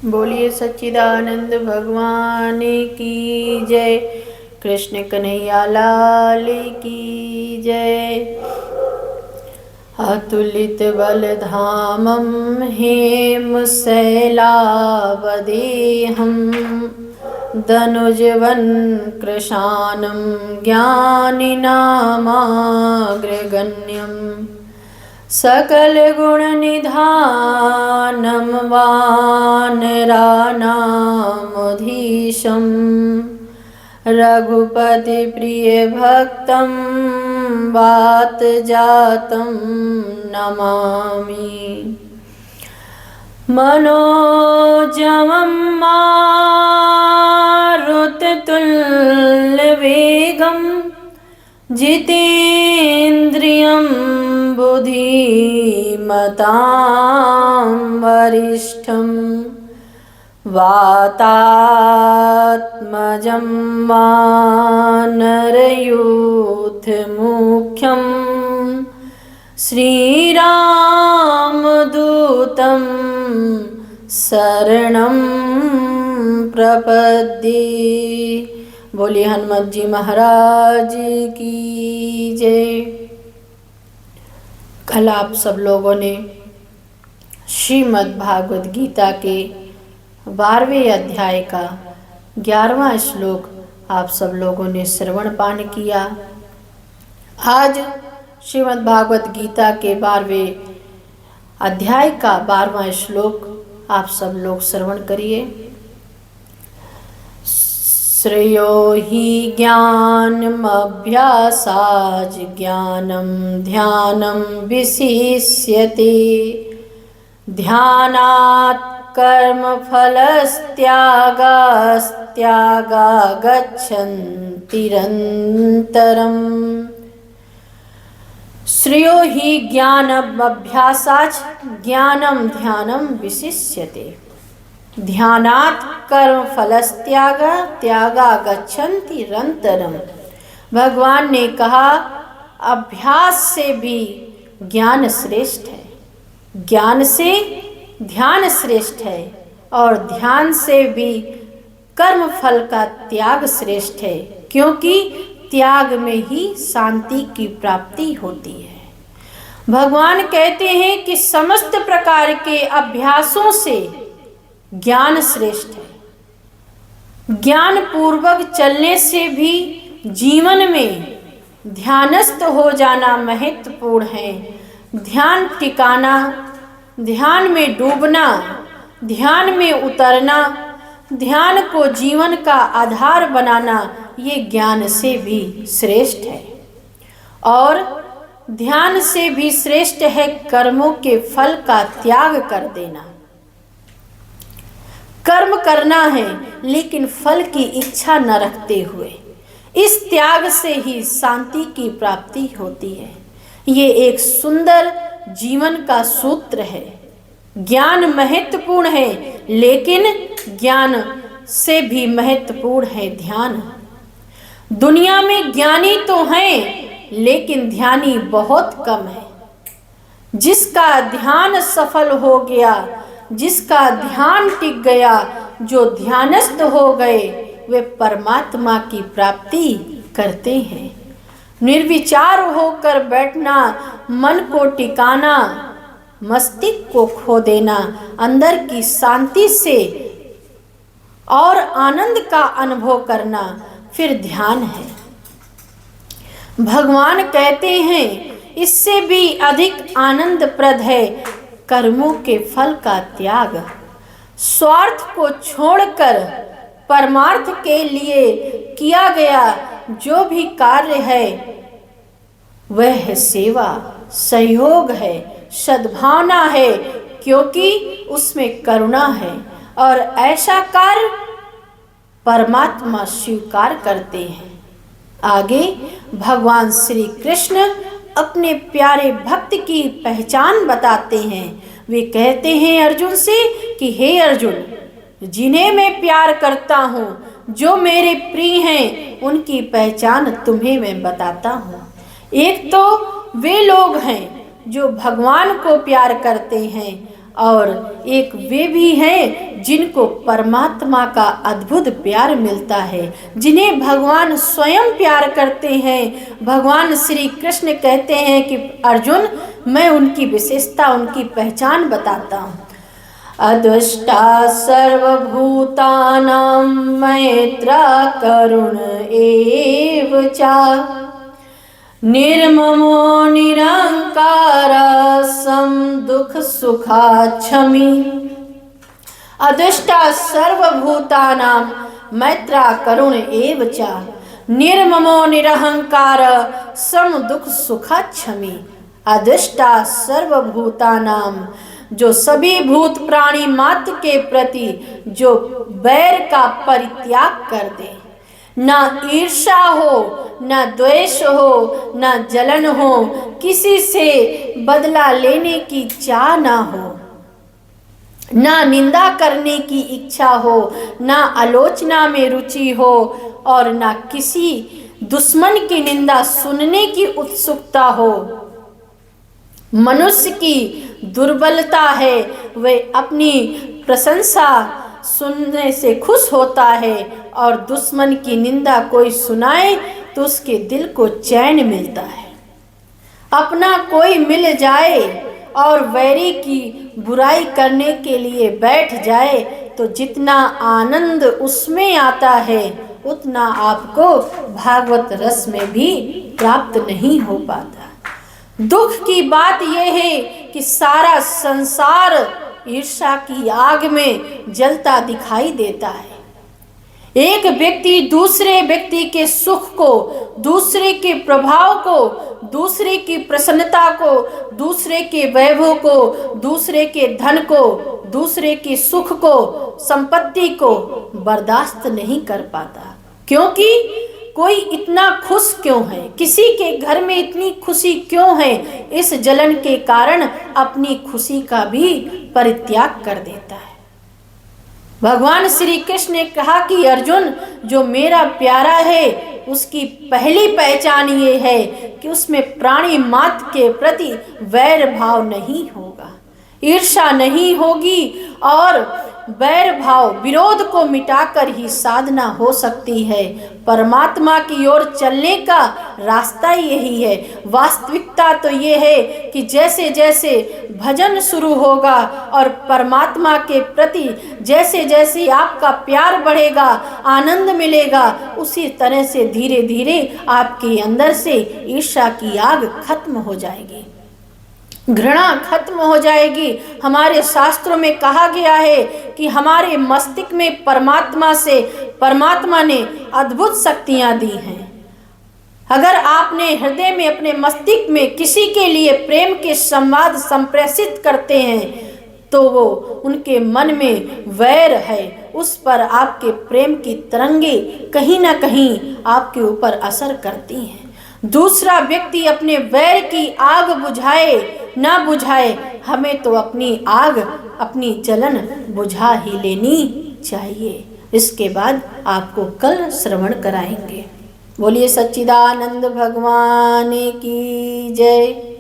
बोलिए सच्चिदानंद भगवान की जय। कृष्ण कन्हैया लाल की जय। अतुलित बलधामं हेमशैलावदेहं दनुजवन कृशानं ज्ञानिनामाग्रगण्यं सकल गुण निधानं वानराणामधीशं रघुपति प्रिय भक्तं वात जातं नमामि। मनोजवं मारुततुल्यवेगं जितेन्द्रियं बुद्धिमतां वरिष्ठं वातात्मजं वानरयूथमुख्यं श्रीरामदूतं शरणं प्रपद्ये। बोलिए हनुमत जी महाराज की जय। कल आप सब लोगों ने श्रीमद् भागवत गीता के 12वें अध्याय का 11वां श्लोक आप सब लोगों ने श्रवण पान किया। आज श्रीमद् भागवत गीता के 12वें अध्याय का 12वां श्लोक आप सब लोग श्रवण करिए। श्रेयो हि ज्ञानमभ्यासाच् ज्ञानं ध्यानं विशिष्यते ध्यानात् कर्मफलस्त्यागास्त्यागा गच्छन्तिरन्तरम्। श्रेयो हि ज्ञानमभ्यासाच् ज्ञानं ध्यानं विशिष्यते ध्यानात् कर्मफलस्त्यागा त्यागा गच्छन्तिरन्तरम्। भगवान ने कहा अभ्यास से भी ज्ञान श्रेष्ठ है, ज्ञान से ध्यान श्रेष्ठ है और ध्यान से भी कर्म फल का त्याग श्रेष्ठ है, क्योंकि त्याग में ही शांति की प्राप्ति होती है। भगवान कहते हैं कि समस्त प्रकार के अभ्यासों से ज्ञान श्रेष्ठ है। ज्ञान पूर्वक चलने से भी जीवन में ध्यानस्थ हो जाना महत्वपूर्ण है। ध्यान टिकाना, ध्यान में डूबना, ध्यान में उतरना, ध्यान को जीवन का आधार बनाना, ये ज्ञान से भी श्रेष्ठ है। और ध्यान से भी श्रेष्ठ है कर्मों के फल का त्याग कर देना। कर्म करना है लेकिन फल की इच्छा न रखते हुए, इस त्याग से ही शांति की प्राप्ति होती है। ये एक सुंदर जीवन का सूत्र है। ज्ञान महत्वपूर्ण है लेकिन ज्ञान से भी महत्वपूर्ण है ध्यान। दुनिया में ज्ञानी तो हैं लेकिन ध्यानी बहुत कम है। जिसका ध्यान सफल हो गया, जिसका ध्यान टिक गया, जो ध्यानस्थ हो गए, वे परमात्मा की प्राप्ति करते हैं। निर्विचार होकर बैठना, मन को टिकाना, मस्तिष्क को खो देना, अंदर की शांति से और आनंद का अनुभव करना, फिर ध्यान है। भगवान कहते हैं इससे भी अधिक आनंदप्रद है कर्मों के फल का त्याग। स्वार्थ को छोड़कर परमार्थ के लिए किया गया जो भी कार्य है वह है सेवा, सहयोग है, सद्भावना है, क्योंकि उसमें करुणा है और ऐसा कार्य परमात्मा स्वीकार करते हैं। आगे भगवान श्री कृष्ण अपने प्यारे भक्त की पहचान बताते हैं। वे कहते हैं अर्जुन से कि हे अर्जुन, जिन्हें मैं प्यार करता हूँ, जो मेरे प्रिय हैं, उनकी पहचान तुम्हें मैं बताता हूँ। एक तो वे लोग हैं जो भगवान को प्यार करते हैं और एक वे भी हैं जिनको परमात्मा का अद्भुत प्यार मिलता है, जिन्हें भगवान स्वयं प्यार करते हैं। भगवान श्री कृष्ण कहते हैं कि अर्जुन, मैं उनकी विशेषता, उनकी पहचान बताता हूँ। अदृष्टा सर्वभूतानां मैत्रा करुण एव च निर्ममो निरंकार सम दुख सुखाक्षमी। अदृष्टा सर्वभूतानां मैत्रा करुण एव च निर्ममो निरहंकार सम दुख सुखाक्षमी। अदृष्टा सर्वभूतानां, जो सभी भूत प्राणी मात्र के प्रति जो बैर का परित्याग कर दे, ना ईर्ष्या हो, ना द्वेष हो, ना जलन हो, किसी से बदला लेने की चाह ना हो, ना निंदा करने की इच्छा हो, ना आलोचना में रुचि हो, और ना किसी दुश्मन की निंदा सुनने की उत्सुकता हो। मनुष्य की दुर्बलता है, वह अपनी प्रशंसा सुनने से खुश होता है, और दुश्मन की निंदा कोई सुनाए तो उसके दिल को चैन मिलता है। अपना कोई मिल जाए और वैरी की बुराई करने के लिए बैठ जाए तो जितना आनंद उसमें आता है उतना आपको भागवत रस में भी प्राप्त नहीं हो पाता। दुख की बात यह है कि सारा संसार ईर्ष्या की आग में जलता दिखाई देता है। एक व्यक्ति दूसरे व्यक्ति के सुख को, दूसरे के प्रभाव को, दूसरे की प्रसन्नता को, दूसरे के वैभव को, दूसरे के धन को, दूसरे की सुख को, संपत्ति को बर्दाश्त नहीं कर पाता। क्योंकि कोई इतना खुश क्यों है, किसी के घर में इतनी खुशी क्यों है, इस जलन के कारण अपनी खुशी का भी परित्याग कर देता है। भगवान श्री कृष्ण ने कहा कि अर्जुन, जो मेरा प्यारा है उसकी पहली पहचान ये है कि उसमें प्राणी मात्र के प्रति वैर भाव नहीं होगा, ईर्ष्या नहीं होगी, और वैर भाव विरोध को मिटाकर ही साधना हो सकती है। परमात्मा की ओर चलने का रास्ता यही है। वास्तविकता तो ये है कि जैसे जैसे भजन शुरू होगा और परमात्मा के प्रति जैसे जैसे आपका प्यार बढ़ेगा, आनंद मिलेगा, उसी तरह से धीरे धीरे आपके अंदर से ईर्ष्या की आग खत्म हो जाएगी, घृणा खत्म हो जाएगी। हमारे शास्त्रों में कहा गया है कि हमारे मस्तिष्क में परमात्मा ने अद्भुत शक्तियां दी हैं। अगर आपने हृदय में, अपने मस्तिष्क में किसी के लिए प्रेम के संवाद संप्रेषित करते हैं तो वो उनके मन में वैर है, उस पर आपके प्रेम की तरंगे कहीं ना कहीं आपके ऊपर असर करती हैं। दूसरा व्यक्ति अपने वैर की आग बुझाए ना बुझाए, हमें तो अपनी आग, अपनी जलन बुझा ही लेनी चाहिए। इसके बाद आपको कल श्रवण कराएंगे। बोलिए सच्चिदानंद भगवान की जय।